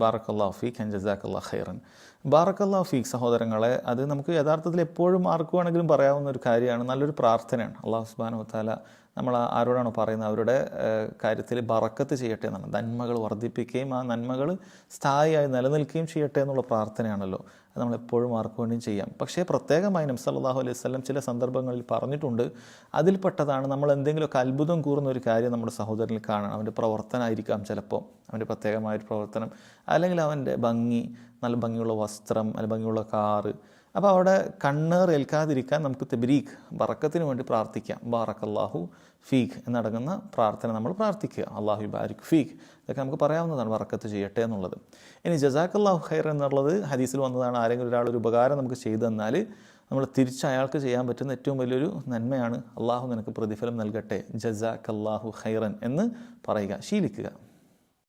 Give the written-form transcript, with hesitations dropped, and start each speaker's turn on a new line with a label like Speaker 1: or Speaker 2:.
Speaker 1: ബാറക്കല്ലാഹു ഫീക്ക് ആൻഡ് ജസാക്കല്ലാഹു ഖൈറൻ. ബാറക്കല്ലാഹു ഫീക്ക് സഹോദരങ്ങളെ, അത് നമുക്ക് യഥാർത്ഥത്തിൽ എപ്പോഴും ആർക്ക് വേണമെങ്കിലും പറയാവുന്ന ഒരു കാര്യമാണ്. നല്ലൊരു പ്രാർത്ഥനയാണ്. അള്ളാഹു സുബ്ഹാനഹു വ തആല നമ്മൾ ആരോടാണോ പറയുന്നത് അവരുടെ കാര്യത്തിൽ ബറക്കത്ത് ചെയ്യട്ടെ എന്നാണ്. നന്മകൾ വർദ്ധിപ്പിക്കുകയും ആ നന്മകൾ സ്ഥായിയായി നിലനിൽക്കുകയും ചെയ്യട്ടെ എന്നുള്ള പ്രാർത്ഥനയാണല്ലോ. അത് നമ്മളെപ്പോഴും ആർക്ക് വേണ്ടിയും ചെയ്യാം. പക്ഷേ പ്രത്യേകമായി നബി സല്ലല്ലാഹു അലൈഹി വസല്ലം ചില സന്ദർഭങ്ങളിൽ പറഞ്ഞിട്ടുണ്ട്. അതിൽപ്പെട്ടതാണ് നമ്മൾ എന്തെങ്കിലുമൊക്കെ അത്ഭുതം കൂറുന്ന ഒരു കാര്യം നമ്മുടെ സഹോദരനിൽ കാണണം. അവൻ്റെ പ്രവർത്തനമായിരിക്കാം, ചിലപ്പോൾ അവൻ്റെ പ്രത്യേകമായൊരു പ്രവർത്തനം, അല്ലെങ്കിൽ അവൻ്റെ ഭംഗി, നല്ല ഭംഗിയുള്ള വസ്ത്രം, അല്ലെങ്കിൽ ഭംഗിയുള്ള കാറ്. അപ്പോൾ അവിടെ കണ്ണേർ ഏൽക്കാതിരിക്കാൻ നമുക്ക് തബ്രീക്ക് ബറക്കത്തിന് വേണ്ടി പ്രാർത്ഥിക്കാം. ബാറക്കല്ലാഹു ഫീഖ് എന്നടങ്ങുന്ന പ്രാർത്ഥന നമ്മൾ പ്രാർത്ഥിക്കുക. അള്ളാഹു ബാരിക് ഫീഖ്, ഇതൊക്കെ നമുക്ക് പറയാവുന്നതാണ്, ബറക്കത്ത് ചെയ്യട്ടെ എന്നുള്ളത്. ഇനി ജസാക്കല്ലാഹു ഖൈർ എന്നുള്ളത് ഹദീസിൽ വന്നതാണ്. ആരെങ്കിലും ഒരാളൊരു ഉപകാരം നമുക്ക് ചെയ്തു തന്നാൽ നമ്മൾ തിരിച്ച് അയാൾക്ക് ചെയ്യാൻ പറ്റുന്ന ഏറ്റവും വലിയൊരു നന്മയാണ് അള്ളാഹു നിനക്ക് പ്രതിഫലം നൽകട്ടെ, ജസാക്കല്ലാഹു ഖൈറൻ എന്ന് പറയുക, ശീലിക്കുക.